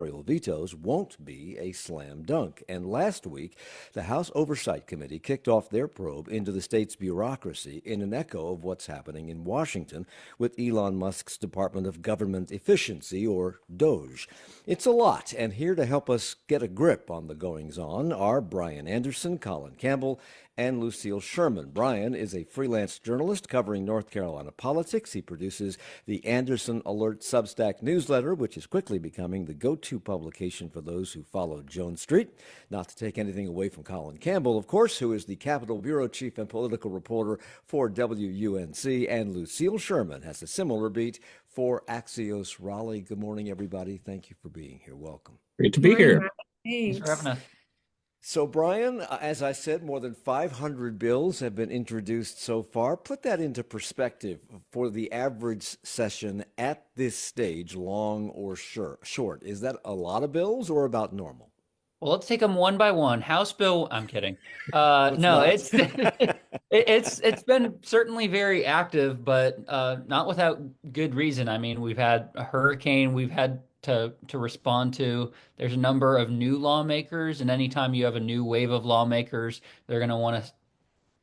gubernatorial vetoes won't be a slam dunk. And last week, the House Oversight Committee kicked off their probe into the state's bureaucracy in an echo of what's happening in Washington with Elon Musk's Department of Government Efficiency, or DOGE. It's a lot, and here to help us get a grip on the goings-on are Bryan Anderson, Colin Campbell, and Lucille Sherman. Bryan is a freelance journalist covering North Carolina politics. He produces the Anderson Alerts Substack Newsletter, which is quickly becoming the go-to publication for those who follow Jones Street. Not to take anything away from Colin Campbell, of course, who is the Capitol Bureau Chief and political reporter for WUNC, and Lucille Sherman has a similar beat for Axios Raleigh. Good morning, everybody. Thank you for being here. Welcome. Great to be here. Thanks for having us. So, Bryan, as I said, more than 500 bills have been introduced so far. Put that into perspective for the average session at this stage, long or short. Is that a lot of bills or about normal? Well, let's take them one by one. House bill, I'm kidding. No, it's it's been certainly very active, but not without good reason. I mean, we've had a hurricane we've had to respond to. There's a number of new lawmakers, and anytime you have a new wave of lawmakers, they're going to want to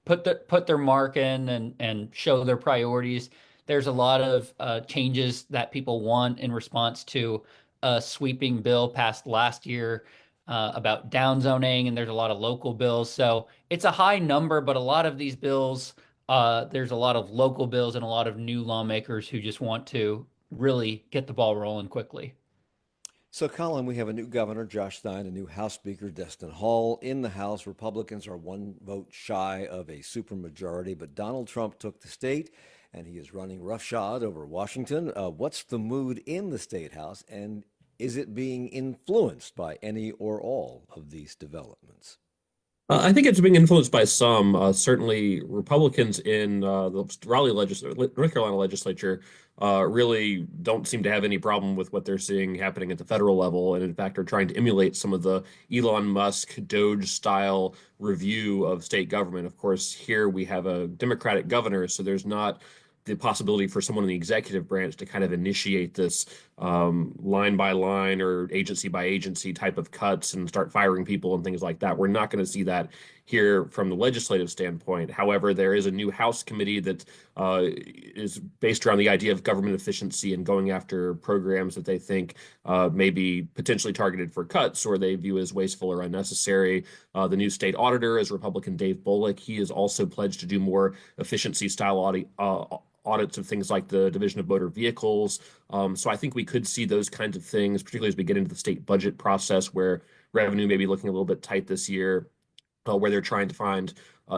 put their mark in and show their priorities. There's a lot of changes that people want in response to a sweeping bill passed last year about downzoning, and there's a lot of local bills. So it's a high number, but a lot of these bills, there's a lot of local bills and a lot of new lawmakers who just want to really get the ball rolling quickly. So, Colin, we have a new governor, Josh Stein, a new House Speaker, Destin Hall. In the House, Republicans are one vote shy of a supermajority, but Donald Trump took the state, and he is running roughshod over Washington. What's the mood in the State House, and is it being influenced by any or all of these developments? I think it's being influenced by some. Certainly, Republicans in the North Carolina legislature really don't seem to have any problem with what they're seeing happening at the federal level, and in fact are trying to emulate some of the Elon Musk Doge style review of state government. Of course, here we have a Democratic governor, so there's not the possibility for someone in the executive branch to kind of initiate this line by line or agency by agency type of cuts and start firing people and things like that. We're not going to see that here from the legislative standpoint. However, there is a new House committee that is based around the idea of government efficiency and going after programs that they think may be potentially targeted for cuts or they view as wasteful or unnecessary. The new state auditor is Republican Dave Bullock. He is also pledged to do more efficiency style audits of things like the Division of Motor Vehicles. So I think we could see those kinds of things, particularly as we get into the state budget process where revenue may be looking a little bit tight this year, where they're trying to find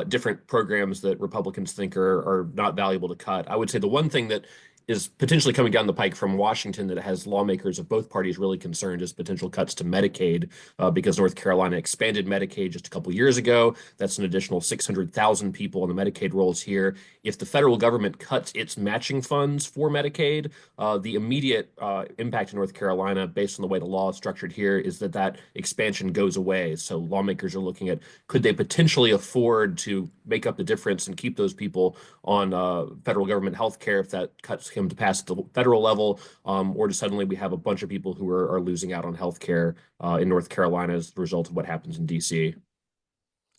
different programs that Republicans think are not valuable to cut. I would say the one thing that is potentially coming down the pike from Washington that has lawmakers of both parties really concerned is potential cuts to Medicaid, because North Carolina expanded Medicaid just a couple years ago. That's an additional 600,000 people on the Medicaid rolls here. If the federal government cuts its matching funds for Medicaid, the immediate impact in North Carolina, based on the way the law is structured here, is that expansion goes away. So lawmakers are looking at, could they potentially afford to make up the difference and keep those people on federal government health care if that cuts him to pass at the federal level, or just suddenly we have a bunch of people who are losing out on health care in North Carolina as a result of what happens in D.C.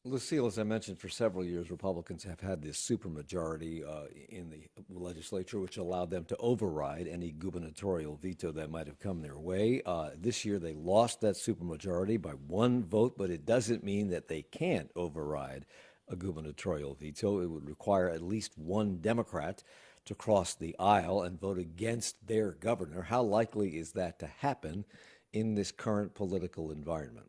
Lucille, as I mentioned, for several years, Republicans have had this supermajority in the legislature, which allowed them to override any gubernatorial veto that might have come their way. This year, they lost that supermajority by one vote, but it doesn't mean that they can't override a gubernatorial veto. It would require at least one Democrat to cross the aisle and vote against their governor. How likely is that to happen in this current political environment?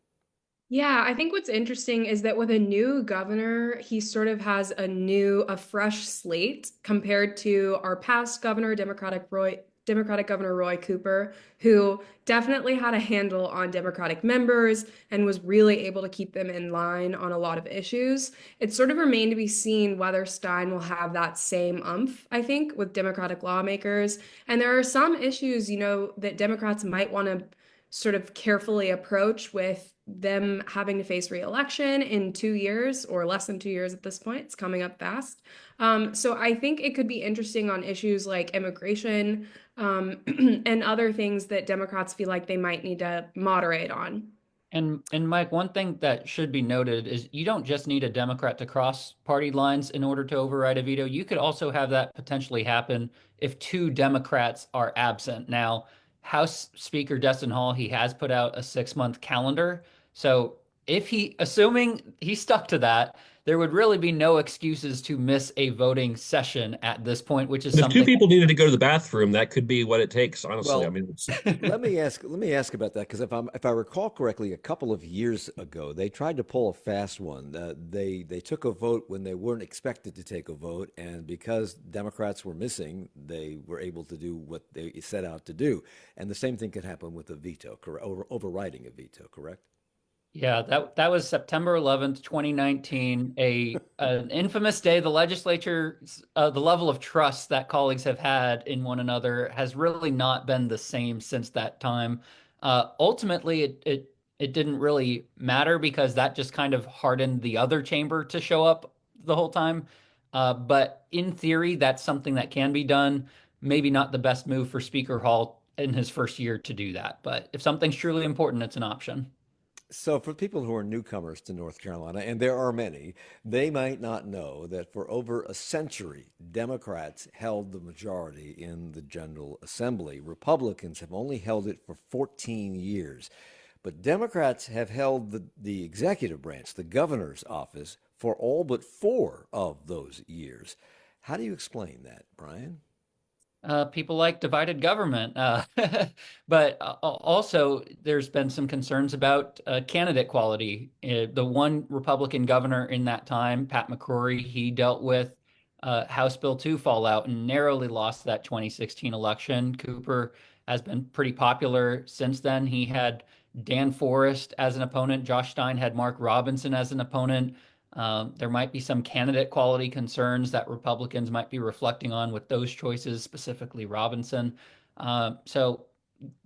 Yeah, I think what's interesting is that with a new governor, he sort of has a fresh slate compared to our past governor, Democratic Governor Roy Cooper, who definitely had a handle on Democratic members and was really able to keep them in line on a lot of issues. It sort of remained to be seen whether Stein will have that same umph, I think, with Democratic lawmakers. And there are some issues, that Democrats might want to sort of carefully approach with them having to face re-election in 2 years or less than 2 years at this point. It's coming up fast. So I think it could be interesting on issues like immigration, and other things that Democrats feel like they might need to moderate on. And Mike, one thing that should be noted is you don't just need a Democrat to cross party lines in order to override a veto. You could also have that potentially happen if two Democrats are absent. Now, House Speaker Destin Hall, he has put out a 6-month calendar. So if assuming he stuck to that, there would really be no excuses to miss a voting session at this point, which is But if two something. people needed to go to the bathroom, that could be what it takes, honestly. I Well, mean, let me ask about that because if I recall correctly, a couple of years ago they tried to pull a fast one. They took a vote when they weren't expected to take a vote, and because Democrats were missing, they were able to do what they set out to do. And the same thing could happen with a veto, correct? Overriding a veto, correct? Yeah, that was September 11th, 2019, an infamous day. The legislature, the level of trust that colleagues have had in one another has really not been the same since that time. Ultimately, it didn't really matter because that just kind of hardened the other chamber to show up the whole time. But in theory, that's something that can be done. Maybe not the best move for Speaker Hall in his first year to do that, but if something's truly important, it's an option. So, for people who are newcomers to North Carolina, and there are many, they might not know that for over a century, Democrats held the majority in the General Assembly. Republicans have only held it for 14 years. But Democrats have held the executive branch, the governor's office, for all but 4 of those years. How do you explain that, Brian? People like divided government. But also, there's been some concerns about candidate quality. The one Republican governor in that time, Pat McCrory, he dealt with House Bill 2 fallout and narrowly lost that 2016 election. Cooper has been pretty popular since then. He had Dan Forrest as an opponent. Josh Stein had Mark Robinson as an opponent. There might be some candidate quality concerns that Republicans might be reflecting on with those choices, specifically Robinson. So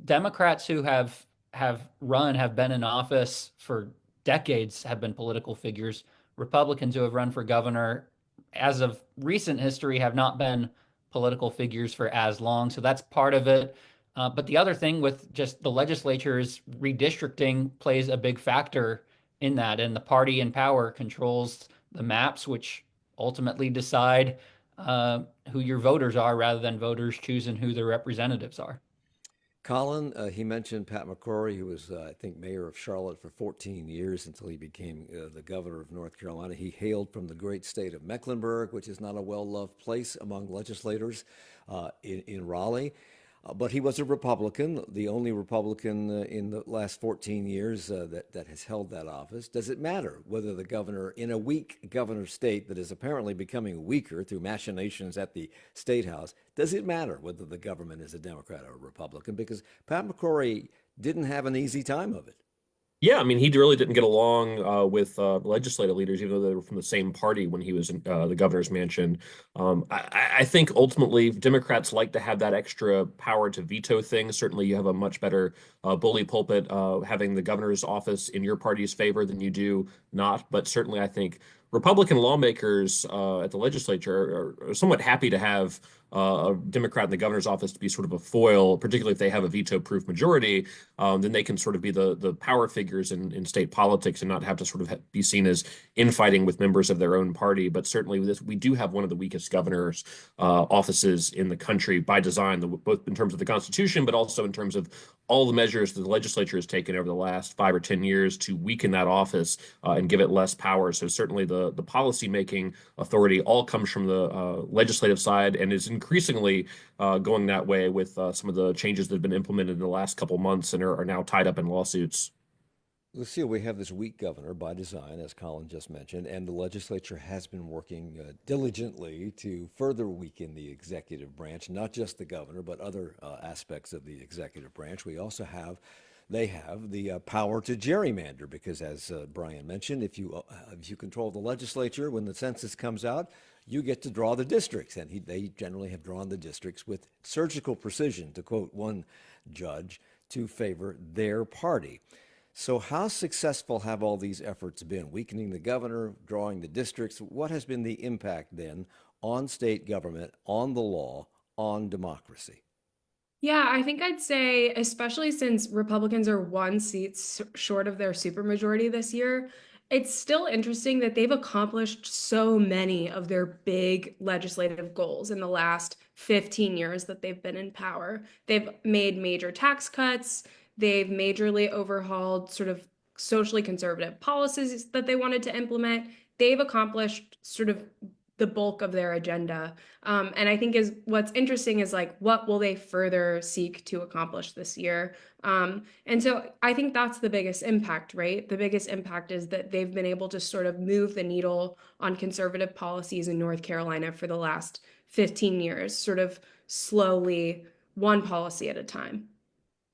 Democrats who have been in office for decades have been political figures. Republicans who have run for governor, as of recent history, have not been political figures for as long. So that's part of it. But the other thing with just the legislature is redistricting plays a big factor in that, and the party in power controls the maps, which ultimately decide who your voters are rather than voters choosing who their representatives are. Colin, he mentioned Pat McCrory, who was, I think, mayor of Charlotte for 14 years until he became the governor of North Carolina. He hailed from the great state of Mecklenburg, which is not a well-loved place among legislators in Raleigh. But he was a Republican, the only Republican in the last 14 years that has held that office. Does it matter whether the governor, in a weak governor state that is apparently becoming weaker through machinations at the state house, does it matter whether the government is a Democrat or a Republican? Because Pat McCrory didn't have an easy time of it. yeah, I mean, he really didn't get along with legislative leaders, even though they were from the same party when he was in the governor's mansion. I think ultimately Democrats like to have that extra power to veto things. Certainly, you have a much better bully pulpit having the governor's office in your party's favor than you do not. But certainly, I think Republican lawmakers at the legislature are somewhat happy to have a Democrat in the governor's office to be sort of a foil, particularly if they have a veto-proof majority. Then they can sort of be the power figures in state politics and not have to sort of be seen as infighting with members of their own party. But certainly, we do have one of the weakest governors' offices in the country by design, both in terms of the Constitution, but also in terms of all the measures that the legislature has taken over the last 5 or 10 years to weaken that office and give it less power. So certainly the policy making authority all comes from the legislative side and is increasingly going that way with some of the changes that have been implemented in the last couple months and are now tied up in lawsuits. Lucille, we have this weak governor by design, as Colin just mentioned, and the legislature has been working diligently to further weaken the executive branch, not just the governor, but other aspects of the executive branch. They have the power to gerrymander because, as Brian mentioned, if you control the legislature when the census comes out, you get to draw the districts, and they generally have drawn the districts with surgical precision, to quote one judge, to favor their party. So how successful have all these efforts been? Weakening the governor, drawing the districts. What has been the impact then on state government, on the law, on democracy? Yeah, I think I'd say, especially since Republicans are one seat short of their supermajority this year, it's still interesting that they've accomplished so many of their big legislative goals in the last 15 years that they've been in power. They've made major tax cuts, they've majorly overhauled sort of socially conservative policies that they wanted to implement. They've accomplished sort of the bulk of their agenda. And I think is what's interesting is like, what will they further seek to accomplish this year? And so I think that's the biggest impact, right? The biggest impact is that they've been able to sort of move the needle on conservative policies in North Carolina for the last 15 years, sort of slowly, one policy at a time.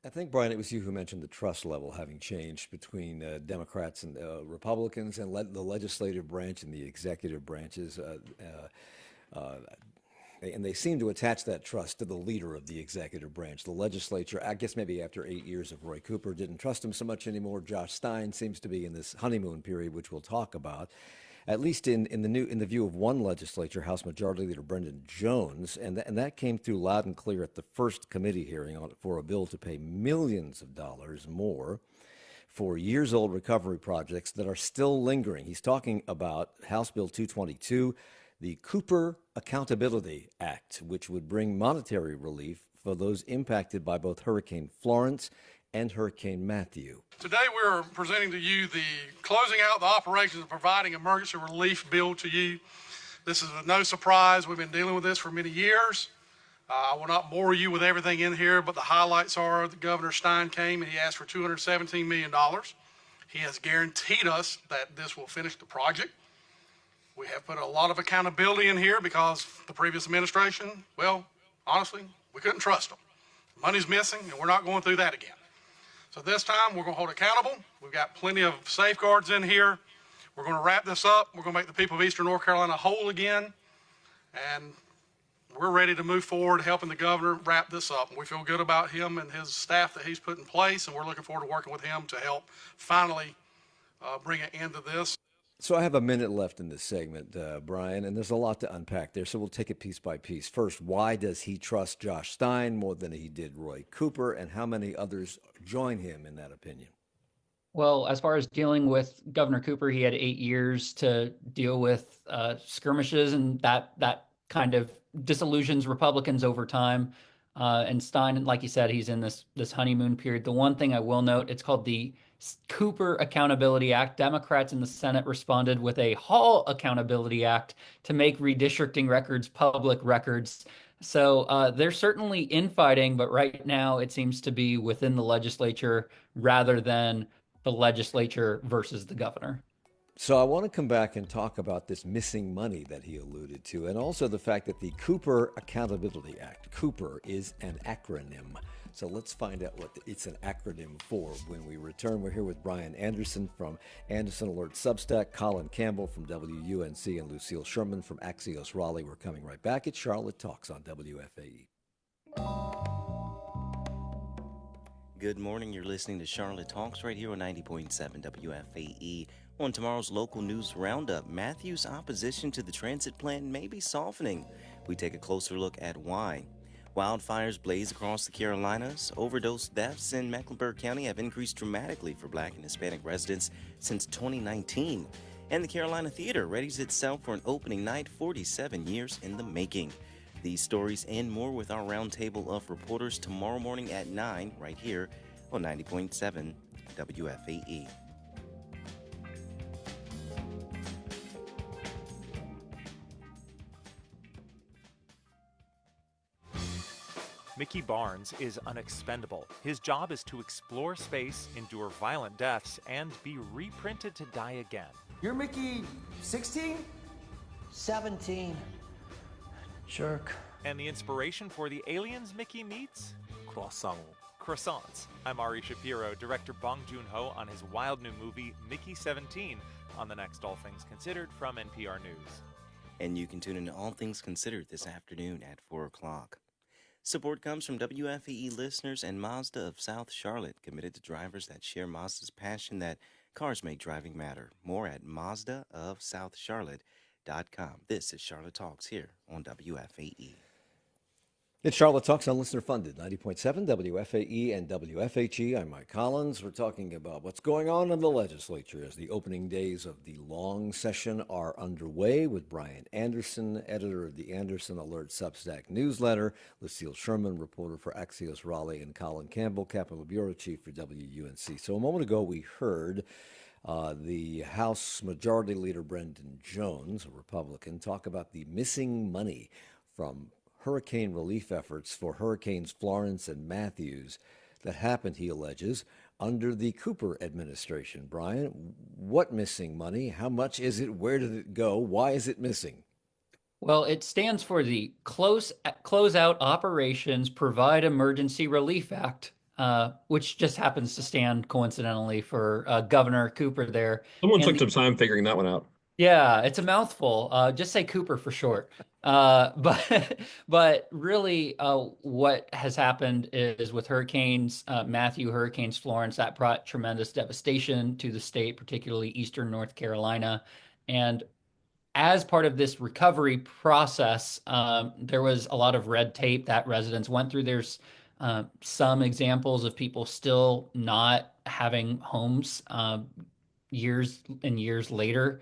I think, Brian, it was you who mentioned the trust level having changed between Democrats and Republicans and the legislative branch and the executive branches. And they seem to attach that trust to the leader of the executive branch. The legislature, I guess maybe after 8 years of Roy Cooper, didn't trust him so much anymore. Josh Stein seems to be in this honeymoon period, which we'll talk about. At least in the view of one legislature, House Majority Leader Brendan Jones, and that came through loud and clear at the first committee hearing for a bill to pay millions of dollars more for years-old recovery projects that are still lingering. He's talking about House Bill 222, the Cooper Accountability Act, which would bring monetary relief for those impacted by both Hurricane Florence and Hurricane Matthew. Today we're presenting to you the closing out the operations of providing emergency relief bill to you. This is no surprise. We've been dealing with this for many years. I will not bore you with everything in here, but the highlights are that Governor Stein came and he asked for $217 million. He has guaranteed us that this will finish the project. We have put a lot of accountability in here because the previous administration, well, honestly, we couldn't trust them. Money's missing and we're not going through that again. So this time we're going to hold accountable. We've got plenty of safeguards in here. We're going to wrap this up. We're going to make the people of Eastern North Carolina whole again. And we're ready to move forward helping the governor wrap this up. And we feel good about him and his staff that he's put in place. And we're looking forward to working with him to help finally bring an end to this. So I have a minute left in this segment, Brian, and there's a lot to unpack there. So we'll take it piece by piece. First, why does he trust Josh Stein more than he did Roy Cooper, and how many others join him in that opinion? Well, as far as dealing with Governor Cooper, he had 8 years to deal with skirmishes, and that kind of disillusions Republicans over time. And Stein, like you said, he's in this honeymoon period. The one thing I will note, it's called the Cooper Accountability Act. Democrats in the Senate responded with a Hall Accountability Act to make redistricting records public records. So they're certainly infighting, but right now it seems to be within the legislature rather than the legislature versus the governor. So I want to come back and talk about this missing money that he alluded to, and also the fact that the Cooper Accountability Act, Cooper, is an acronym. So let's find out what it's an acronym for. When we return, we're here with Bryan Anderson from Anderson Alerts Substack, Colin Campbell from WUNC, and Lucille Sherman from Axios Raleigh. We're coming right back at Charlotte Talks on WFAE. Good morning. You're listening to Charlotte Talks right here on 90.7 WFAE. On tomorrow's local news roundup, Matthew's opposition to the transit plan may be softening. We take a closer look at why. Wildfires blaze across the Carolinas. Overdose deaths in Mecklenburg County have increased dramatically for Black and Hispanic residents since 2019. And the Carolina Theater readies itself for an opening night 47 years in the making. These stories and more with our roundtable of reporters tomorrow morning at 9 right here on 90.7 WFAE. Mickey Barnes is unexpendable. His job is to explore space, endure violent deaths, and be reprinted to die again. You're Mickey 16? 17. Jerk. And the inspiration for the aliens Mickey meets? Croissants. I'm Ari Shapiro, director Bong Joon-ho on his wild new movie, Mickey 17, on the next All Things Considered from NPR News. And you can tune in to All Things Considered this afternoon at 4 o'clock. Support comes from WFAE listeners and Mazda of South Charlotte, committed to drivers that share Mazda's passion that cars make driving matter. More at mazdaofsouthcharlotte.com. This is Charlotte Talks here on WFAE. It's Charlotte Talks on Listener Funded, 90.7 WFAE and WFHE. I'm Mike Collins. We're talking about what's going on in the legislature as the opening days of the long session are underway with Bryan Anderson, editor of the Anderson Alerts Substack Newsletter, Lucille Sherman, reporter for Axios Raleigh, and Colin Campbell, Capitol Bureau Chief for WUNC. So a moment ago we heard the House Majority Leader Brendan Jones, a Republican, talk about the missing money from hurricane relief efforts for Hurricanes Florence and Matthews that happened, he alleges, under the Cooper administration. Bryan, what missing money? How much is it? Where did it go? Why is it missing? Well, it stands for the Closeout Operations Provide Emergency Relief Act, which just happens to stand coincidentally for Governor Cooper there. Someone took some time figuring that one out. Yeah, it's a mouthful. Just say Cooper for short. But really, what has happened is with Hurricanes Matthew, Hurricanes Florence, that brought tremendous devastation to the state, particularly eastern North Carolina. And as part of this recovery process, there was a lot of red tape that residents went through. There's some examples of people still not having homes years and years later,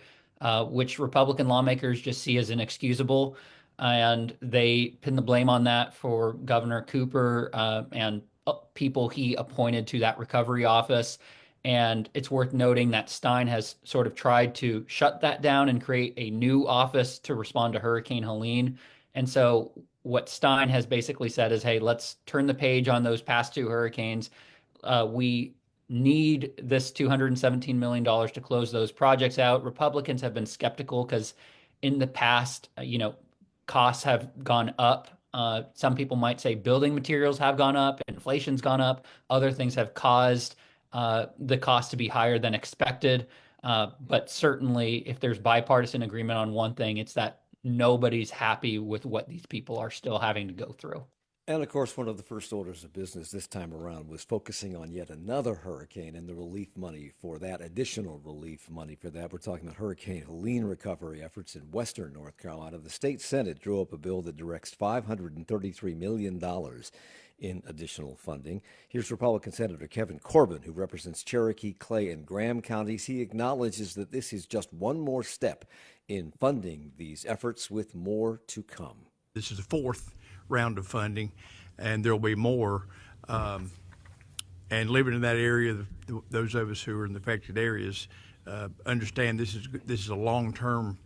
which Republican lawmakers just see as inexcusable. And they pin the blame on that for Governor Cooper and people he appointed to that recovery office. And it's worth noting that Stein has sort of tried to shut that down and create a new office to respond to Hurricane Helene. And so what Stein has basically said is, hey, let's turn the page on those past two hurricanes. We need this $217 million to close those projects out. Republicans have been skeptical because in the past, costs have gone up. Some people might say building materials have gone up, inflation's gone up, other things have caused the cost to be higher than expected. But certainly, if there's bipartisan agreement on one thing, it's that nobody's happy with what these people are still having to go through. And of course, one of the first orders of business this time around was focusing on yet another hurricane and the relief money for that, additional relief money for that. We're talking about Hurricane Helene recovery efforts in western North Carolina. The state Senate drew up a bill that directs $533 million in additional funding. Here's Republican Senator Kevin Corbin, who represents Cherokee, Clay, and Graham counties. He acknowledges that this is just one more step in funding these efforts, with more to come. This is the fourth round of funding, and there'll be more. And living in that area, those of us who are in the affected areas understand this is a long-term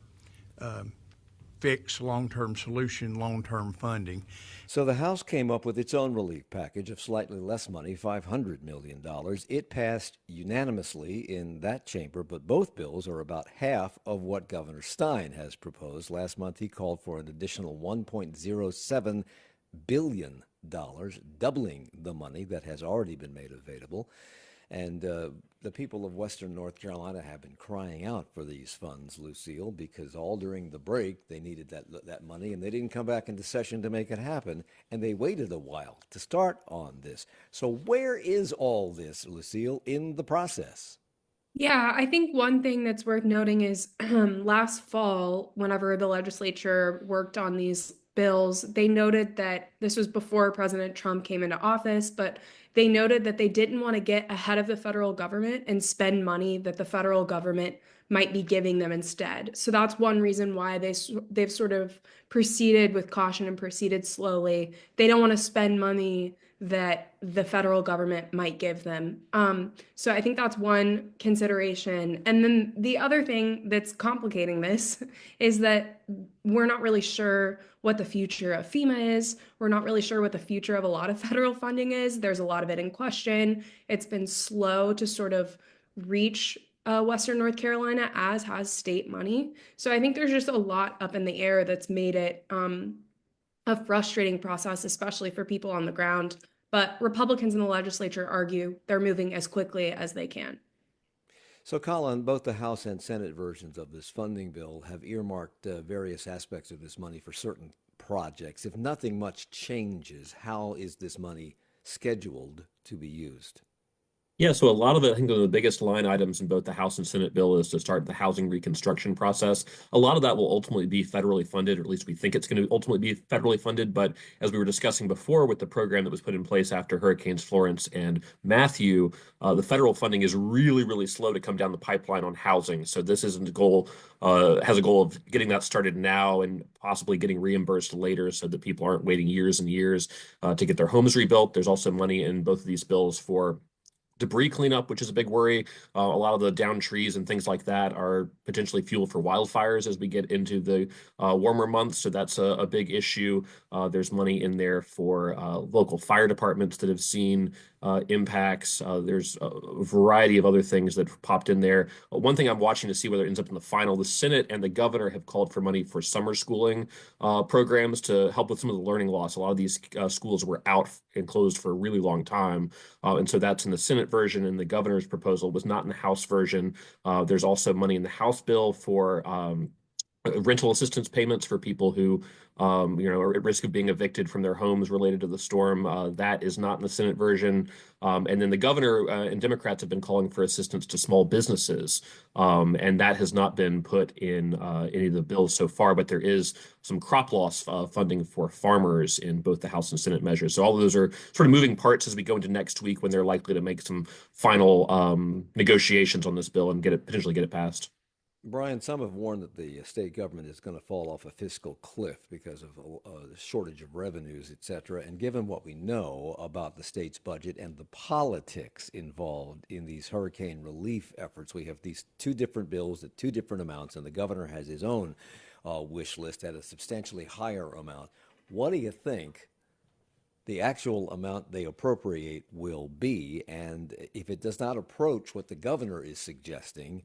fix, long-term solution, long-term funding. So the House came up with its own relief package of slightly less money, $500 million. It passed unanimously in that chamber, but both bills are about half of what Governor Stein has proposed. Last month, he called for an additional $1.07 billion, doubling the money that has already been made available. And the people of western North Carolina have been crying out for these funds, Lucille, because all during the break they needed that money, and they didn't come back into session to make it happen, and they waited a while to start on this. So where is all this, Lucille, in the process? Yeah, I think one thing that's worth noting is last fall, whenever the legislature worked on these bills, they noted that this was before President Trump came into office, but they noted that they didn't want to get ahead of the federal government and spend money that the federal government might be giving them instead. So that's one reason why they've sort of proceeded with caution and proceeded slowly. They don't want to spend money that the federal government might give them. So I think that's one consideration. And then the other thing that's complicating this is that we're not really sure what the future of FEMA is. We're not really sure what the future of a lot of federal funding is. There's a lot of it in question. It's been slow to sort of reach Western North Carolina, as has state money. So I think there's just a lot up in the air that's made it a frustrating process, especially for people on the ground. But Republicans in the legislature argue they're moving as quickly as they can. So, Colin, both the House and Senate versions of this funding bill have earmarked various aspects of this money for certain projects. If nothing much changes, how is this money scheduled to be used? Yeah, so a lot of it, I think, one of the biggest line items in both the House and Senate bill is to start the housing reconstruction process. A lot of that will ultimately be federally funded, or at least we think it's going to ultimately be federally funded. But as we were discussing before with the program that was put in place after Hurricanes Florence and Matthew, the federal funding is really, really slow to come down the pipeline on housing. So this isn't a goal, has a goal of getting that started now and possibly getting reimbursed later so that people aren't waiting years and years to get their homes rebuilt. There's also money in both of these bills for debris cleanup, which is a big worry. A lot of the downed trees and things like that are potentially fuel for wildfires as we get into the warmer months. So that's a big issue. There's money in there for local fire departments that have seen impacts. There's a variety of other things that popped in there. One thing I'm watching to see whether it ends up in the final, the Senate and the governor have called for money for summer schooling programs to help with some of the learning loss. A lot of these schools were out and closed for a really long time. And so that's in the Senate version, and the governor's proposal was not in the House version. There's also money in the House bill for rental assistance payments for people who are at risk of being evicted from their homes related to the storm. That is not in the Senate version. And then the governor and Democrats have been calling for assistance to small businesses. And that has not been put in any of the bills so far, but there is some crop loss funding for farmers in both the House and Senate measures. So all of those are sort of moving parts as we go into next week when they're likely to make some final negotiations on this bill and potentially get it passed. Bryan, some have warned that the state government is going to fall off a fiscal cliff because of the shortage of revenues, et cetera. And given what we know about the state's budget and the politics involved in these hurricane relief efforts, we have these two different bills at two different amounts, and the governor has his own wish list at a substantially higher amount. What do you think the actual amount they appropriate will be? And if it does not approach what the governor is suggesting,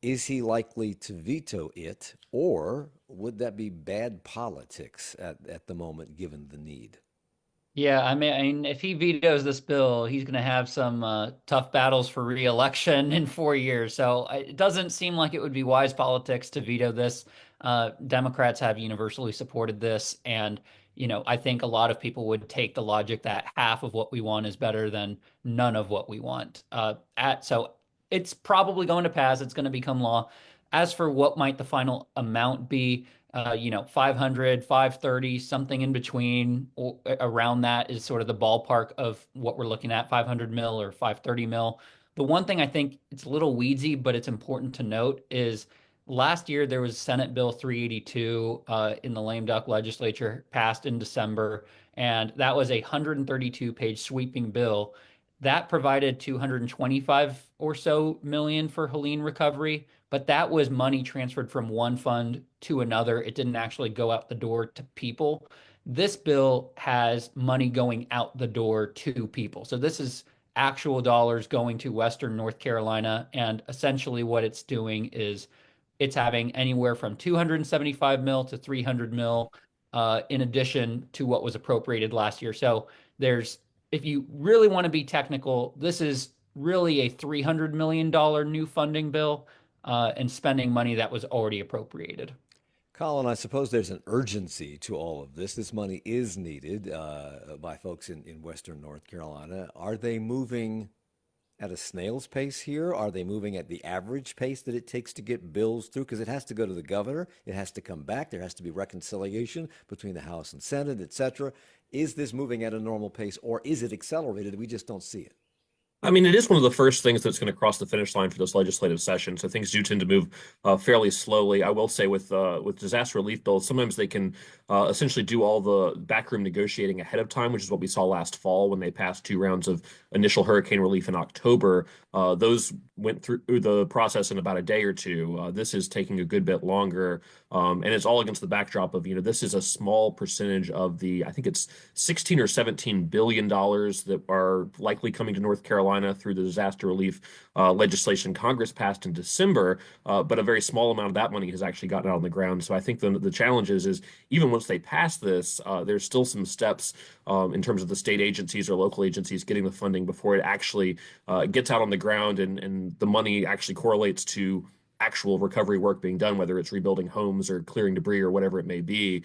is he likely to veto it, or would that be bad politics at the moment, given the need? Yeah, I mean, if he vetoes this bill, he's going to have some tough battles for re-election in 4 years. So it doesn't seem like it would be wise politics to veto this. Democrats have universally supported this, and I think a lot of people would take the logic that half of what we want is better than none of what we want. So it's probably going to pass. It's going to become law. As for what might the final amount be, 500, 530, something in between, or around that is sort of the ballpark of what we're looking at, 500 mil or 530 mil. The one thing I think it's a little weedsy, but it's important to note is last year there was Senate Bill 382 in the lame duck legislature passed in December, and that was a 132-page sweeping bill. That provided 225 or so million for Helene recovery, but that was money transferred from one fund to another. It didn't actually go out the door to people. This bill has money going out the door to people. So this is actual dollars going to Western North Carolina. And essentially what it's doing is it's having anywhere from 275 mil to 300 mil in addition to what was appropriated last year. So if you really want to be technical, this is really a $300 million new funding bill and spending money that was already appropriated. Colin, I suppose there's an urgency to all of this. This money is needed by folks in Western North Carolina. Are they moving at a snail's pace here? Are they moving at the average pace that it takes to get bills through? Because it has to go to the governor. It has to come back. There has to be reconciliation between the House and Senate, et cetera. Is this moving at a normal pace, or is it accelerated? We just don't see it. I mean, it is one of the first things that's going to cross the finish line for this legislative session. So things do tend to move fairly slowly. I will say with disaster relief bills, sometimes they can essentially do all the backroom negotiating ahead of time, which is what we saw last fall when they passed 2 rounds of initial hurricane relief in October. Those went through the process in about a day or two. This is taking a good bit longer, and it's all against the backdrop of, this is a small percentage of I think it's 16 or 17 billion dollars that are likely coming to North Carolina through the disaster relief legislation Congress passed in December, but a very small amount of that money has actually gotten out on the ground. So I think the challenge is even once they pass this, there's still some steps in terms of the state agencies or local agencies getting the funding before it actually gets out on the ground and the money actually correlates to actual recovery work being done, whether it's rebuilding homes or clearing debris or whatever it may be.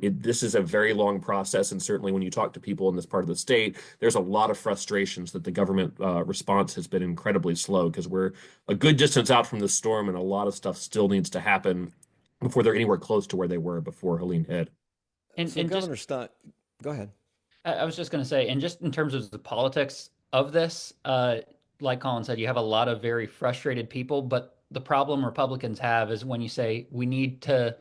This is a very long process, and certainly when you talk to people in this part of the state, there's a lot of frustrations that the government response has been incredibly slow, because we're a good distance out from the storm, and a lot of stuff still needs to happen before they're anywhere close to where they were before Helene hit. So And Governor Stein, go ahead. I was just going to say, and just in terms of the politics of this, like Colin said, you have a lot of very frustrated people, but the problem Republicans have is when you say we need to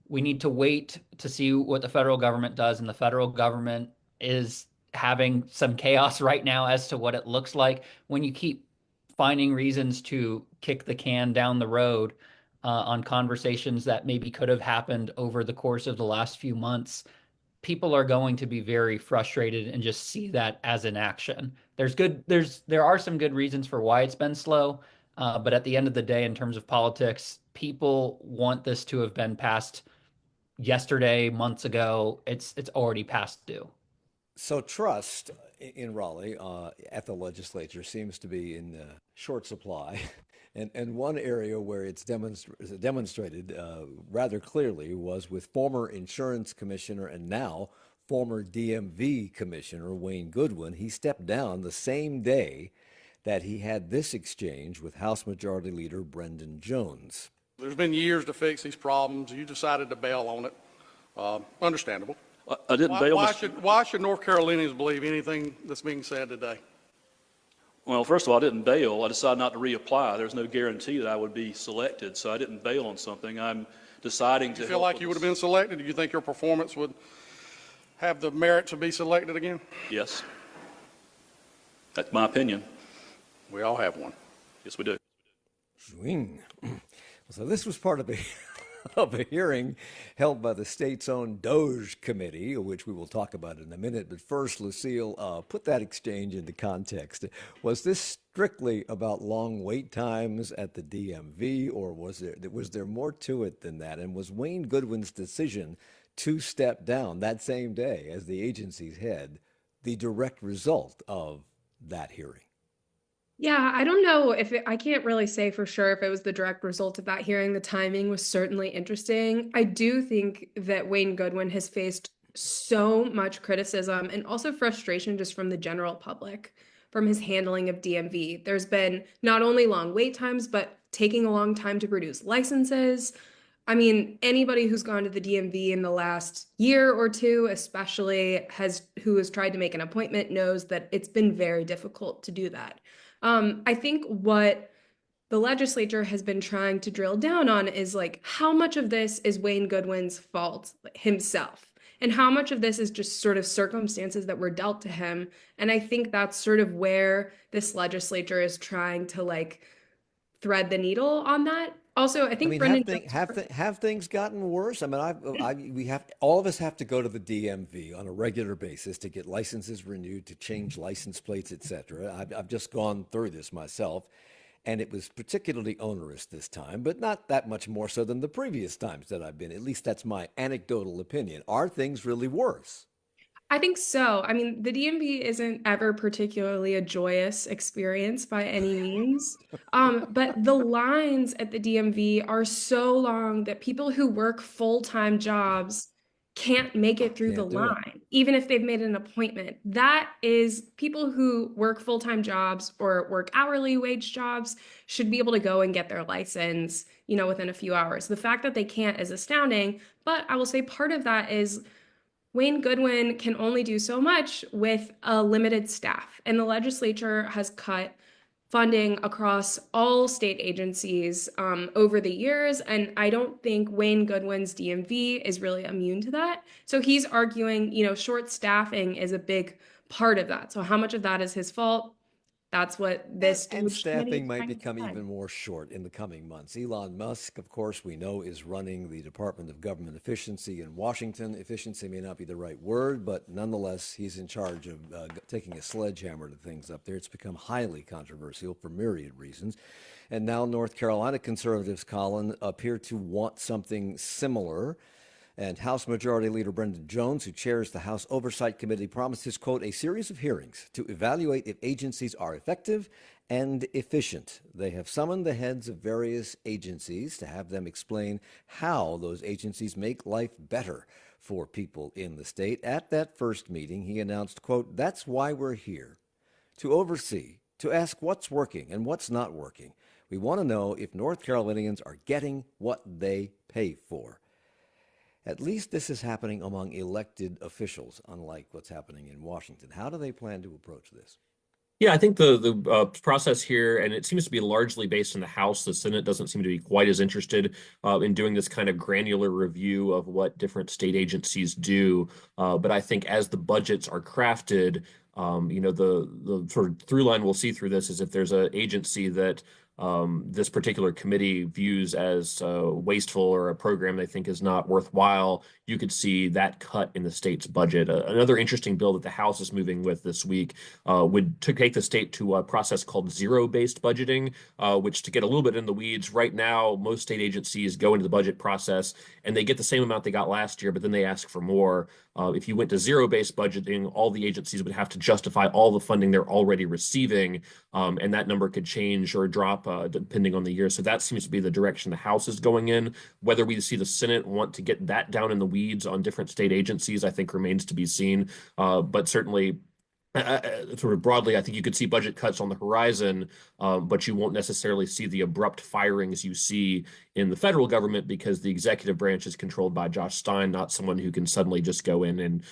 wait to see what the federal government does, and the federal government is having some chaos right now as to what it looks like. When you keep finding reasons to kick the can down the road on conversations that maybe could have happened over the course of the last few months, people are going to be very frustrated and just see that as an action. There are some good reasons for why it's been slow, but at the end of the day, in terms of politics, people want this to have been passed yesterday, months ago. It's already past due. So trust in Raleigh at the legislature seems to be in short supply. And one area where it's demonstrated rather clearly was with former insurance commissioner and now former DMV commissioner Wayne Goodwin. He stepped down the same day that he had this exchange with House Majority Leader Brendan Jones. There's been years to fix these problems. You decided to bail on it. Understandable. I didn't bail. Why should North Carolinians believe anything that's being said today? Well, first of all, I didn't bail. I decided not to reapply. There's no guarantee that I would be selected, so I didn't bail on something. I'm deciding to. You feel like you would have been selected? Do you think your performance would have the merit to be selected again? Yes. That's my opinion. We all have one. Yes, we do. Swing. So this was part of of a hearing held by the state's own DOJ committee, which we will talk about in a minute. But first, Lucille, put that exchange into context. Was this strictly about long wait times at the DMV, or was there more to it than that? And was Wayne Goodwin's decision to step down that same day as the agency's head the direct result of that hearing? Yeah, I don't know I can't really say for sure if it was the direct result of that hearing. The timing was certainly interesting. I do think that Wayne Goodwin has faced so much criticism and also frustration just from the general public from his handling of DMV. There's been not only long wait times, but taking a long time to produce licenses. I mean, anybody who's gone to the DMV in the last year or two, especially who has tried to make an appointment, knows that it's been very difficult to do that. I think what the legislature has been trying to drill down on is like how much of this is Wayne Goodwin's fault himself, and how much of this is just sort of circumstances that were dealt to him. And I think that's sort of where this legislature is trying to like thread the needle on that. Also, I think Brendan, have things gotten worse? I mean, all of us have to go to the DMV on a regular basis to get licenses renewed, to change license plates, etc. I've just gone through this myself, and it was particularly onerous this time, but not that much more so than the previous times that I've been. At least that's my anecdotal opinion. Are things really worse? I think so. I mean, the DMV isn't ever particularly a joyous experience by any means. But the lines at the DMV are so long that people who work full-time jobs can't make it through the line, even if they've made an appointment. That is, people who work full-time jobs or work hourly wage jobs should be able to go and get their license, within a few hours. The fact that they can't is astounding, but I will say part of that is Wayne Goodwin can only do so much with a limited staff, and the legislature has cut funding across all state agencies over the years, and I don't think Wayne Goodwin's DMV is really immune to that. So he's arguing, short staffing is a big part of that. So how much of that is his fault? That's what this and staffing might become even more short in the coming months. Elon Musk, of course, we know is running the Department of Government Efficiency in Washington. Efficiency may not be the right word, but nonetheless, he's in charge of taking a sledgehammer to things up there. It's become highly controversial for myriad reasons. And now North Carolina conservatives, Colin, appear to want something similar. And House Majority Leader Brendan Jones, who chairs the House Oversight Committee, promises, quote, a series of hearings to evaluate if agencies are effective and efficient. They have summoned the heads of various agencies to have them explain how those agencies make life better for people in the state. At that first meeting, he announced, quote, "That's why we're here, to oversee, to ask what's working and what's not working. We want to know if North Carolinians are getting what they pay for." At least this is happening among elected officials, unlike what's happening in Washington. How do they plan to approach this? Yeah, I think the process here, and it seems to be largely based in the House. The Senate doesn't seem to be quite as interested in doing this kind of granular review of what different state agencies do. But I think as the budgets are crafted, the sort of through line we'll see through this is if there's an agency that this particular committee views as wasteful or a program they think is not worthwhile, you could see that cut in the state's budget. Another interesting bill that the House is moving with this week would take the state to a process called zero-based budgeting, which, to get a little bit in the weeds, right now most state agencies go into the budget process and they get the same amount they got last year, but then they ask for more. If you went to zero-based budgeting, all the agencies would have to justify all the funding they're already receiving, and that number could change or drop depending on the year. So that seems to be the direction the House is going in. Whether we see the Senate want to get that down in the weeds on different state agencies, I think remains to be seen. But certainly, sort of broadly, I think you could see budget cuts on the horizon, but you won't necessarily see the abrupt firings you see in the federal government because the executive branch is controlled by Josh Stein, not someone who can suddenly just go in and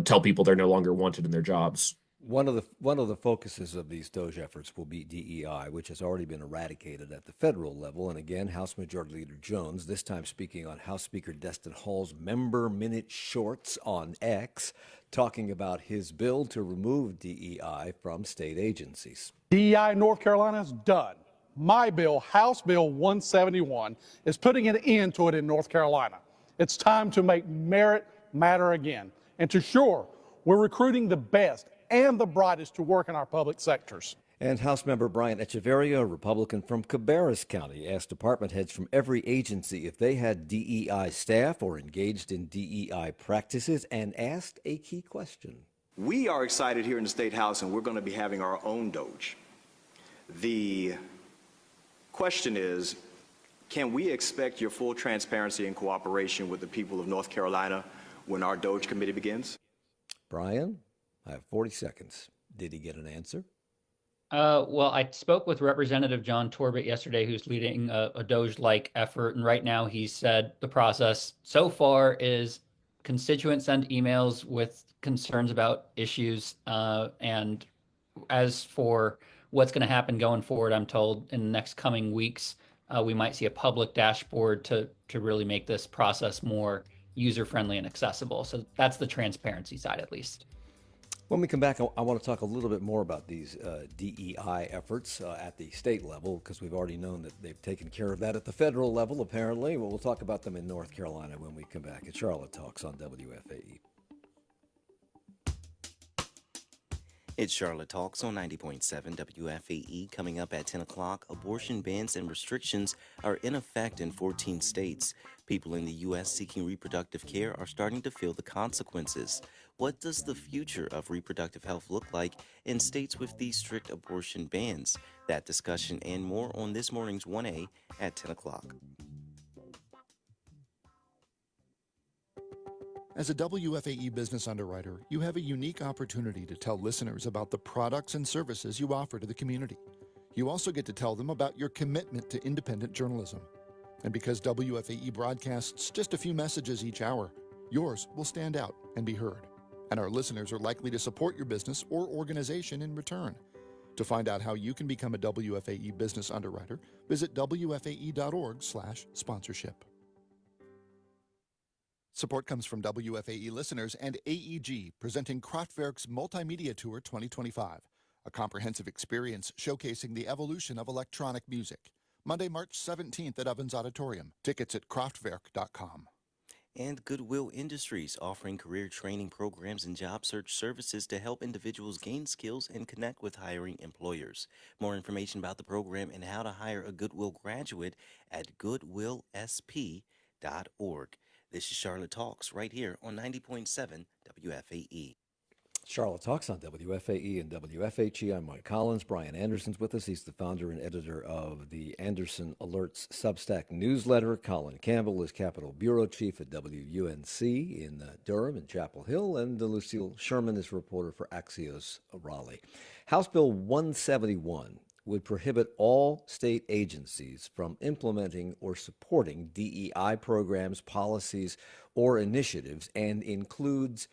tell people they're no longer wanted in their jobs. One of the focuses of these DOGE efforts will be DEI, which has already been eradicated at the federal level. And again, House Majority Leader Jones, this time speaking on House Speaker Destin Hall's Member Minute Shorts on X, talking about his bill to remove DEI from state agencies. DEI in North Carolina is done. My bill, House Bill 171, is putting an end to it in North Carolina. It's time to make merit matter again. And to sure, we're recruiting the best and the brightest to work in our public sectors. And House Member Bryan Anderson, a Republican from Cabarrus County, asked department heads from every agency if they had DEI staff or engaged in DEI practices, and asked a key question. We are excited here in the State House, and we're going to be having our own DOGE. The question is, can we expect your full transparency and cooperation with the people of North Carolina when our DOGE committee begins? Bryan, I have 40 seconds. Did he get an answer? Well, I spoke with Representative John Torbett yesterday, who's leading a DOGE-like effort. And right now he said the process so far is constituents send emails with concerns about issues. And as for what's going to happen going forward, I'm told in the next coming weeks, we might see a public dashboard to really make this process more user-friendly and accessible. So that's the transparency side, at least. When we come back, I want to talk a little bit more about these DEI efforts at the state level, because we've already known that they've taken care of that at the federal level, apparently. Well, we'll talk about them in North Carolina when we come back at Charlotte Talks on WFAE. It's Charlotte Talks on 90.7 WFAE. Coming up at 10 o'clock, abortion bans and restrictions are in effect in 14 states. People in the U.S. seeking reproductive care are starting to feel the consequences. What does the future of reproductive health look like in states with these strict abortion bans? That discussion and more on this morning's 1A at 10 o'clock. As a WFAE business underwriter, you have a unique opportunity to tell listeners about the products and services you offer to the community. You also get to tell them about your commitment to independent journalism. And because WFAE broadcasts just a few messages each hour, yours will stand out and be heard. And our listeners are likely to support your business or organization in return. To find out how you can become a WFAE business underwriter, visit WFAE.org/sponsorship. Support comes from WFAE listeners and AEG, presenting Kraftwerk's Multimedia Tour 2025, a comprehensive experience showcasing the evolution of electronic music. Monday, March 17th at Ovens Auditorium. Tickets at kraftwerk.com. And Goodwill Industries, offering career training programs and job search services to help individuals gain skills and connect with hiring employers. More information about the program and how to hire a Goodwill graduate at goodwillsp.org. This is Charlotte Talks right here on 90.7 WFAE. Charlotte Talks on WFAE and WFHE. I'm Mike Collins. Bryan Anderson's with us. He's the founder and editor of the Anderson Alerts Substack Newsletter. Colin Campbell is Capitol Bureau Chief at WUNC in Durham and Chapel Hill. And Lucille Sherman is reporter for Axios Raleigh. House Bill 171 would prohibit all state agencies from implementing or supporting DEI programs, policies, or initiatives, and includes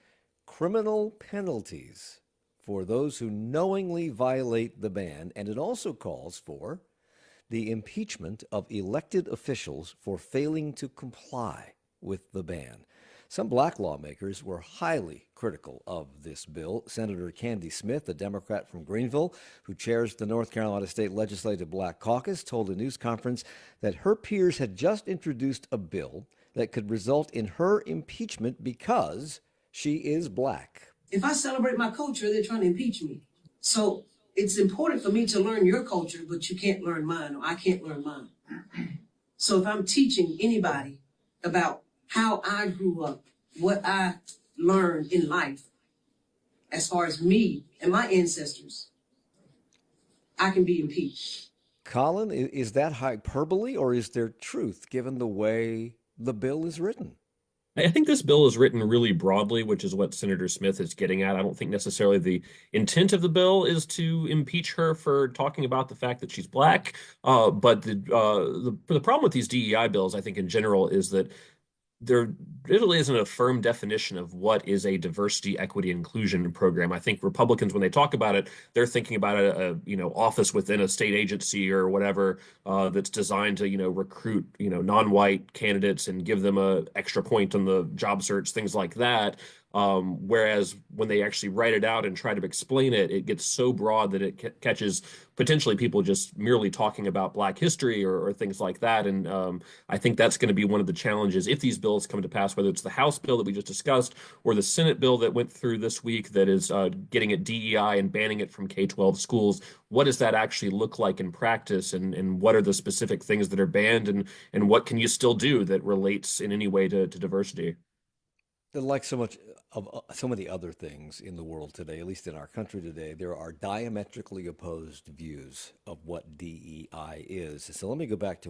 criminal penalties for those who knowingly violate the ban, and it also calls for the impeachment of elected officials for failing to comply with the ban. Some black lawmakers were highly critical of this bill. Senator Candy Smith, a Democrat from Greenville, who chairs the North Carolina State Legislative Black Caucus, told a news conference that her peers had just introduced a bill that could result in her impeachment because she is black. If I celebrate my culture, they're trying to impeach me. So it's important for me to learn your culture, but you can't learn mine, or I can't learn mine. So if I'm teaching anybody about how I grew up, what I learned in life, as far as me and my ancestors, I can be impeached. Colin, is that hyperbole or is there truth given the way the bill is written? I think this bill is written really broadly, which is what Senator Smith is getting at. I don't think necessarily the intent of the bill is to impeach her for talking about the fact that she's black. But the problem with these DEI bills, I think in general, is that there really isn't a firm definition of what is a diversity, equity, inclusion program. I think Republicans, when they talk about it, they're thinking about a office within a state agency or whatever that's designed to recruit non-white candidates and give them a extra point on the job search, things like that. Whereas when they actually write it out and try to explain it, it gets so broad that it catches potentially people just merely talking about Black history or things like that. And I think that's going to be one of the challenges if these bills come to pass, whether it's the House bill that we just discussed or the Senate bill that went through this week that is getting at DEI and banning it from K-12 schools. What does that actually look like in practice? And what are the specific things that are banned? And what can you still do that relates in any way to diversity? Like so many other things in the world today, at least in our country today, there are diametrically opposed views of what DEI is. So let me go back to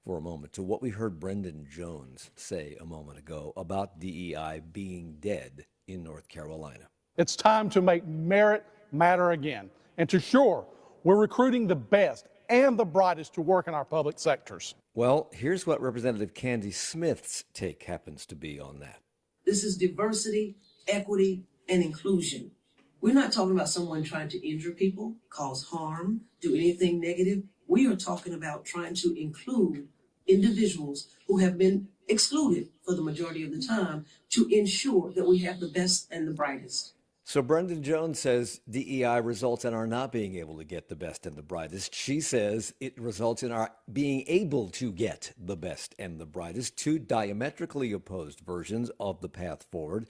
for a moment to what we heard Brendan Jones say a moment ago about DEI being dead in North Carolina. It's time to make merit matter again. And to sure, we're recruiting the best and the brightest to work in our public sectors. Well, here's what Representative Candy Smith's take happens to be on that. This is diversity, equity, and inclusion. We're not talking about someone trying to injure people, cause harm, do anything negative. We are talking about trying to include individuals who have been excluded for the majority of the time to ensure that we have the best and the brightest. So Brendan Jones says DEI results in our not being able to get the best and the brightest. She says it results in our being able to get the best and the brightest. Two diametrically opposed versions of the path forward.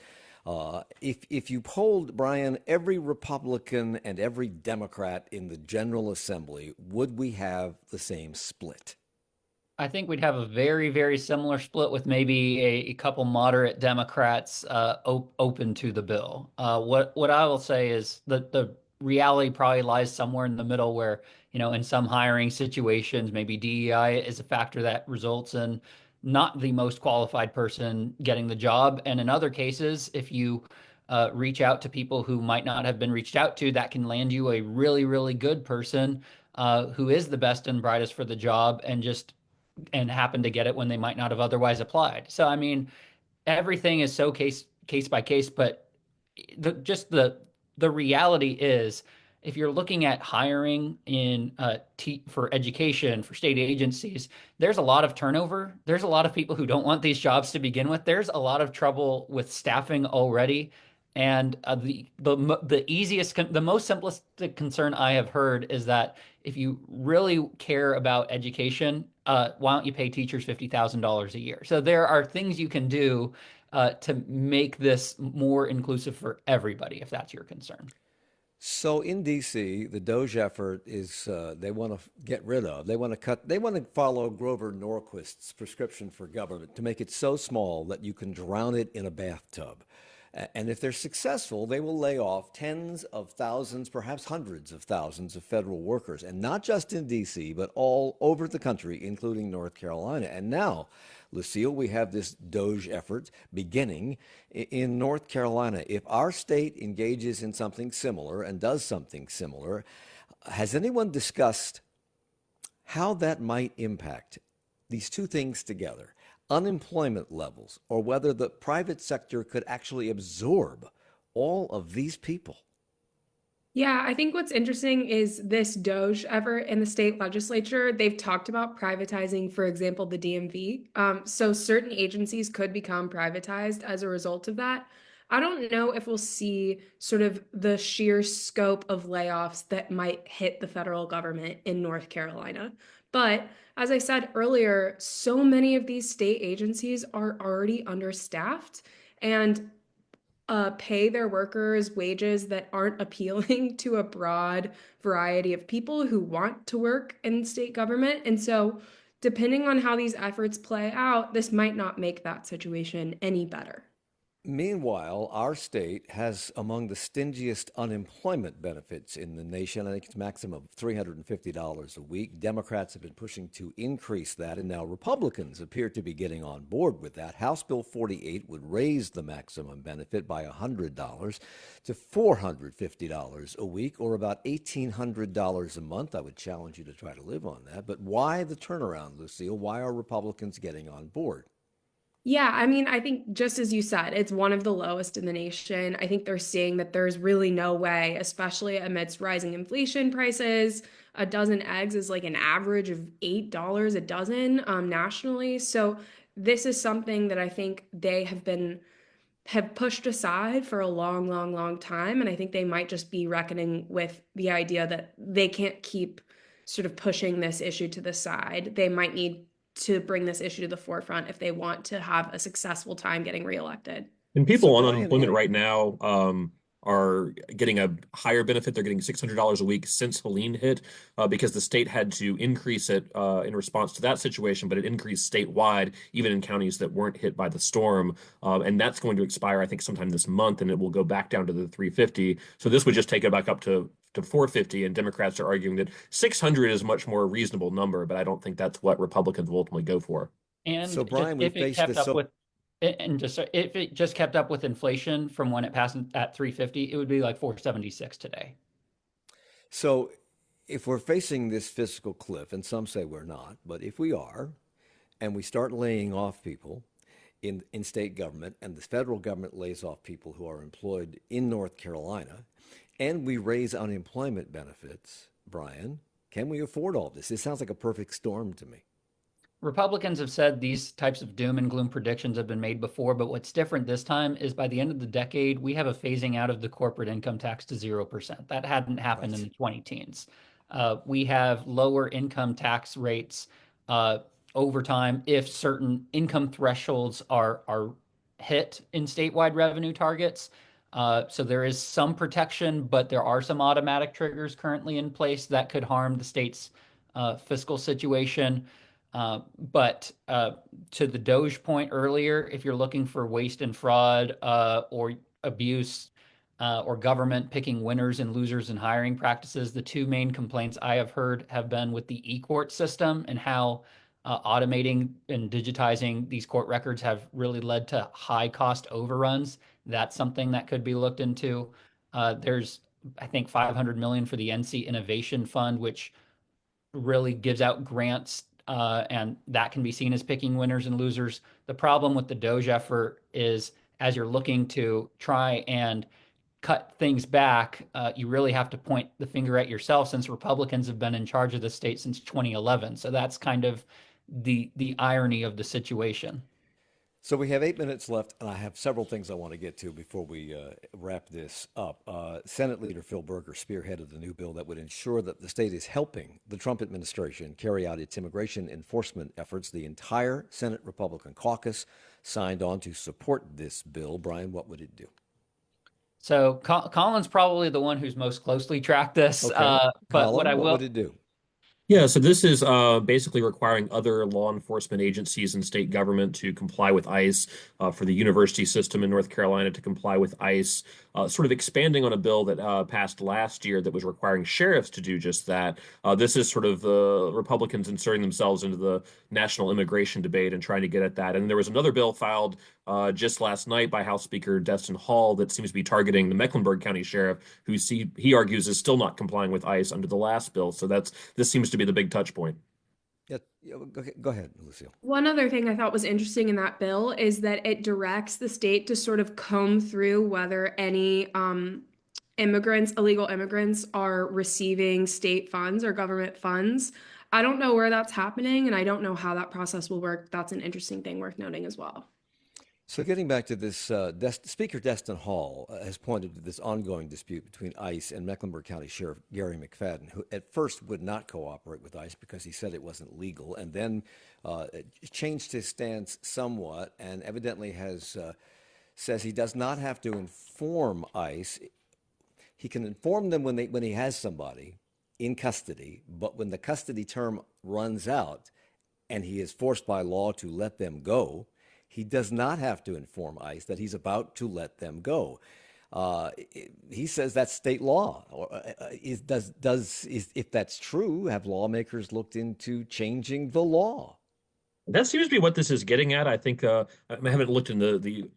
If you polled, Bryan, every Republican and every Democrat in the General Assembly, would we have the same split? I think we'd have a very, very similar split with maybe a couple moderate Democrats open to the bill. What I will say is that the reality probably lies somewhere in the middle where, in some hiring situations, maybe DEI is a factor that results in not the most qualified person getting the job. And in other cases, if you reach out to people who might not have been reached out to, that can land you a really, really good person who is the best and brightest for the job and happen to get it when they might not have otherwise applied. So, I mean, everything is so case by case, but the reality is, if you're looking at hiring in for education, for state agencies, there's a lot of turnover. There's a lot of people who don't want these jobs to begin with. There's a lot of trouble with staffing already. And the easiest, the most simplistic concern I have heard is that if you really care about education, why don't you pay teachers $50,000 a year? So there are things you can do to make this more inclusive for everybody, if that's your concern. So in D.C., the DOGE effort is they want to get rid of, they want to follow Grover Norquist's prescription for government to make it so small that you can drown it in a bathtub. And if they're successful, they will lay off tens of thousands, perhaps hundreds of thousands of federal workers, and not just in D.C., but all over the country, including North Carolina. And now, Lucille, we have this DOGE effort beginning in North Carolina. If our state engages in something similar and does something similar, has anyone discussed how that might impact these two things together? Unemployment levels, or whether the private sector could actually absorb all of these people? Yeah, I think what's interesting is this DOGE effort in the state legislature. They've talked about privatizing, for example, the DMV. So certain agencies could become privatized as a result of that. I don't know if we'll see sort of the sheer scope of layoffs that might hit the federal government in North Carolina. But as I said earlier, so many of these state agencies are already understaffed and pay their workers wages that aren't appealing to a broad variety of people who want to work in state government. And so, depending on how these efforts play out, this might not make that situation any better. Meanwhile, our state has among the stingiest unemployment benefits in the nation. I think it's a maximum of $350 a week. Democrats have been pushing to increase that, and now Republicans appear to be getting on board with that. House Bill 48 would raise the maximum benefit by $100 to $450 a week, or about $1,800 a month. I would challenge you to try to live on that. But why the turnaround, Lucille? Why are Republicans getting on board? Yeah, I mean, I think just as you said, it's one of the lowest in the nation. I think they're seeing that there's really no way, especially amidst rising inflation prices. A dozen eggs is like an average of $8 a dozen nationally. So this is something that I think they have pushed aside for a long, long, long time. And I think they might just be reckoning with the idea that they can't keep sort of pushing this issue to the side. They might need to bring this issue to the forefront if they want to have a successful time getting reelected. And people So, on Bryan, unemployment right now are getting a higher benefit. They're getting $600 a week since Helene hit because the state had to increase it in response to that situation, but it increased statewide, even in counties that weren't hit by the storm. And that's going to expire, I think, sometime this month, and it will go back down to the 350. So this would just take it back up to 450, and Democrats are arguing that 600 is a much more reasonable number, but I don't think that's what Republicans will ultimately go for. And So, Bryan, we if it faced kept this. up with if it just kept up with inflation from when it passed at 350, it would be like 476 today. So, if we're facing this fiscal cliff, and some say we're not, but if we are, and we start laying off people in state government, and the federal government lays off people who are employed in North Carolina, and we raise unemployment benefits, Bryan, can we afford all this? This sounds like a perfect storm to me. Republicans have said these types of doom and gloom predictions have been made before, but what's different this time is by the end of the decade, we have a phasing out of the corporate income tax to 0%. That hadn't happened in the 2010s. We have lower income tax rates over time if certain income thresholds are hit in statewide revenue targets. So there is some protection, but there are some automatic triggers currently in place that could harm the state's fiscal situation. But to the DOGE point earlier, if you're looking for waste and fraud or abuse or government picking winners and losers in hiring practices, the two main complaints I have heard have been with the e-court system and how automating and digitizing these court records have really led to high cost overruns. That's something that could be looked into. There's, I think, $500 million for the NC Innovation Fund, which really gives out grants, and that can be seen as picking winners and losers. The problem with the DOGE effort is as you're looking to try and cut things back, you really have to point the finger at yourself since Republicans have been in charge of the state since 2011. So that's kind of the irony of the situation. So we have 8 minutes left, and I have several things I want to get to before we wrap this up. Senate Leader Phil Berger spearheaded the new bill that would ensure that the state is helping the Trump administration carry out its immigration enforcement efforts. The entire Senate Republican caucus signed on to support this bill. Bryan, what would it do? So Colin's probably the one who's most closely tracked this. Okay. But Colin, what would it do? Yeah, so this is basically requiring other law enforcement agencies and state government to comply with ICE, for the university system in North Carolina to comply with ICE, sort of expanding on a bill that passed last year that was requiring sheriffs to do just that. This is sort of the Republicans inserting themselves into the national immigration debate and trying to get at that. And there was another bill filed just last night by House Speaker Destin Hall that seems to be targeting the Mecklenburg County Sheriff, who he argues is still not complying with ICE under the last bill. So this seems to be the big touch point. Yeah, go ahead, Lucille. One other thing I thought was interesting in that bill is that it directs the state to sort of comb through whether any illegal immigrants, are receiving state funds or government funds. I don't know where that's happening, and I don't know how that process will work. That's an interesting thing worth noting as well. So getting back to this, Speaker Destin Hall has pointed to this ongoing dispute between ICE and Mecklenburg County Sheriff Gary McFadden, who at first would not cooperate with ICE because he said it wasn't legal, and then changed his stance somewhat, and evidently says he does not have to inform ICE. He can inform them when he has somebody in custody, but when the custody term runs out and he is forced by law to let them go, he does not have to inform ICE that he's about to let them go. He says that's state law. If that's true, have lawmakers looked into changing the law? That seems to be what this is getting at. I think I haven't looked in the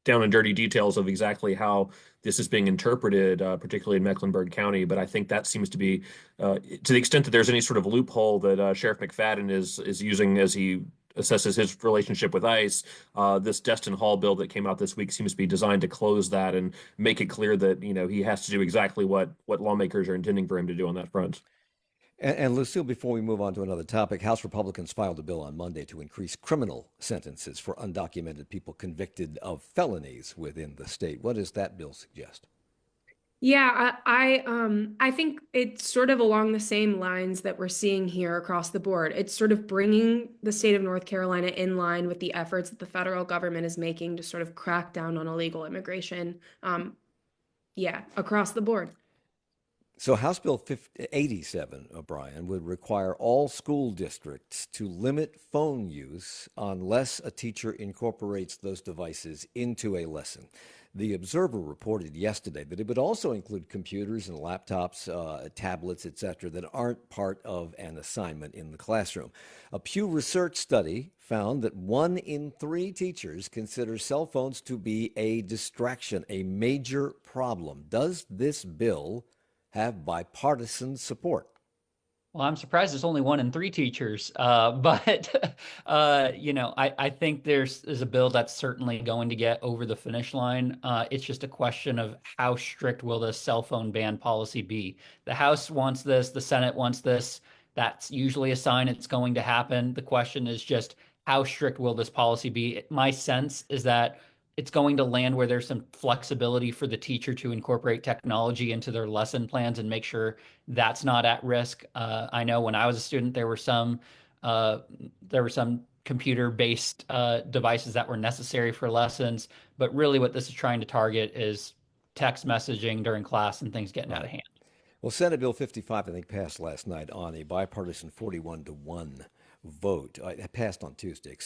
down and dirty details of exactly how this is being interpreted, particularly in Mecklenburg County. But I think that seems to be, to the extent that there's any sort of loophole that Sheriff McFadden is using as he assesses his relationship with ICE, this Destin Hall bill that came out this week seems to be designed to close that and make it clear that he has to do exactly what lawmakers are intending for him to do on that front. And Lucille, before we move on to another topic, House Republicans filed a bill on Monday to increase criminal sentences for undocumented people convicted of felonies within the state. What does that bill suggest? Yeah, I think it's sort of along the same lines that we're seeing here across the board. It's sort of bringing the state of North Carolina in line with the efforts that the federal government is making to sort of crack down on illegal immigration. Across the board. So House Bill 87, Bryan, would require all school districts to limit phone use unless a teacher incorporates those devices into a lesson. The Observer reported yesterday that it would also include computers and laptops, tablets, etc., that aren't part of an assignment in the classroom. A Pew Research study found that 1 in 3 teachers consider cell phones to be a distraction, a major problem. Does this bill have bipartisan support? Well, I'm surprised it's only 1 in 3 teachers, but I think there's a bill that's certainly going to get over the finish line. It's just a question of how strict will the cell phone ban policy be. The House wants this, the Senate wants this. That's usually a sign it's going to happen. The question is just how strict will this policy be? My sense is that it's going to land where there's some flexibility for the teacher to incorporate technology into their lesson plans and make sure that's not at risk. I know when I was a student, there were some computer-based devices that were necessary for lessons, but really what this is trying to target is text messaging during class and things getting out of hand. Well, Senate Bill 55, I think, passed last night on a bipartisan 41-1 vote. It passed on Tuesday,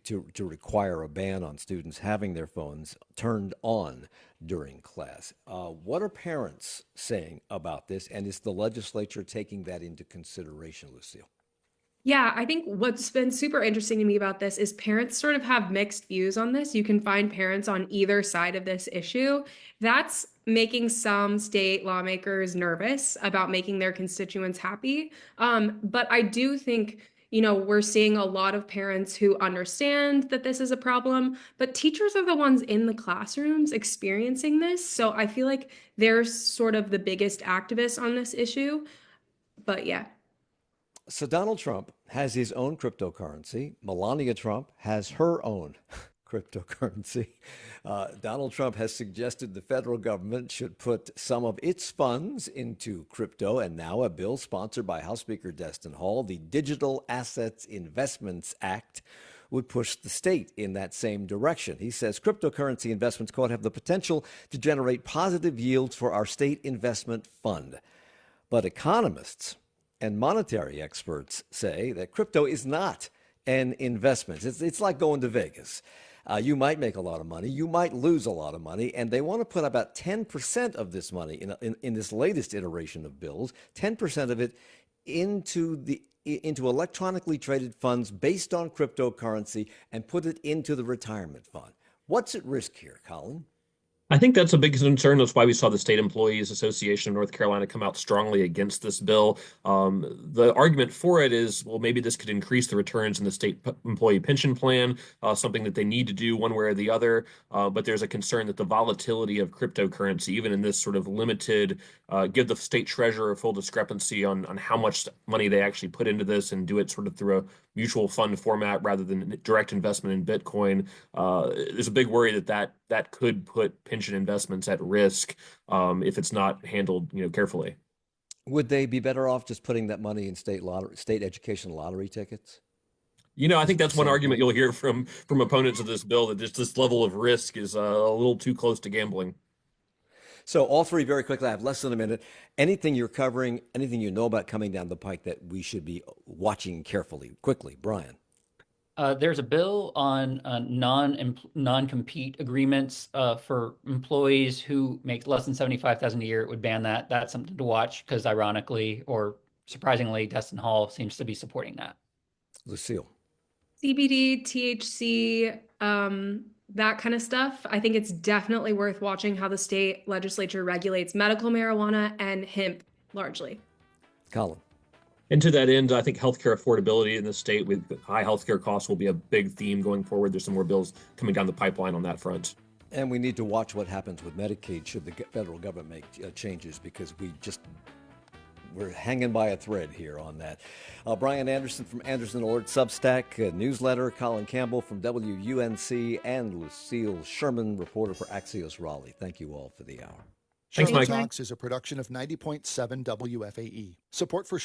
to require a ban on students having their phones turned on during class. What are parents saying about this, and is the legislature taking that into consideration, Lucille? Yeah, I think what's been super interesting to me about this is parents sort of have mixed views on this. You can find parents on either side of this issue. That's making some state lawmakers nervous about making their constituents happy. But I do think we're seeing a lot of parents who understand that this is a problem, but teachers are the ones in the classrooms experiencing this. So I feel like they're sort of the biggest activists on this issue. But yeah. So Donald Trump has his own cryptocurrency. Melania Trump has her own cryptocurrency. Donald Trump has suggested the federal government should put some of its funds into crypto, and now a bill sponsored by House Speaker Destin Hall, the Digital Assets Investments Act, would push the state in that same direction. He says cryptocurrency investments, quote, have the potential to generate positive yields for our state investment fund. But economists And monetary experts say that crypto is not an investment. It's like going to Vegas. You might make a lot of money, you might lose a lot of money, and they want to put about 10% of this money in this latest iteration of bills, 10% of it into electronically traded funds based on cryptocurrency and put it into the retirement fund. What's at risk here, Colin? I think that's a big concern. That's why we saw the State Employees Association of North Carolina come out strongly against this bill. The argument for it is, well, maybe this could increase the returns in the state employee pension plan, something that they need to do one way or the other. But there's a concern that the volatility of cryptocurrency, even in this sort of limited, give the state treasurer a full discrepancy on how much money they actually put into this and do it sort of through a mutual fund format rather than direct investment in Bitcoin. There's a big worry that could put pension investments at risk if it's not handled, carefully. Would they be better off just putting that money in state education lottery tickets? I think that's one argument you'll hear from opponents of this bill, that just this level of risk is a little too close to gambling. So all three, very quickly, I have less than a minute. Anything you're covering, anything you know about coming down the pike that we should be watching carefully? Quickly, Bryan. There's a bill on non-compete agreements for employees who make less than $75,000 a year. It would ban that. That's something to watch because, ironically or surprisingly, Destin Hall seems to be supporting that. Lucille. CBD, THC, that kind of stuff. I think it's definitely worth watching how the state legislature regulates medical marijuana and hemp largely. Colin. And to that end, I think healthcare affordability in the state with high healthcare costs will be a big theme going forward. There's some more bills coming down the pipeline on that front. And we need to watch what happens with Medicaid should the federal government make changes, because we're hanging by a thread here on that. Bryan Anderson from Anderson Alerts Substack Newsletter, Colin Campbell from WUNC, and Lucille Sherman, reporter for Axios Raleigh. Thank you all for the hour. Thanks, Mike. Talks is a production of 90.7 WFAE. Support for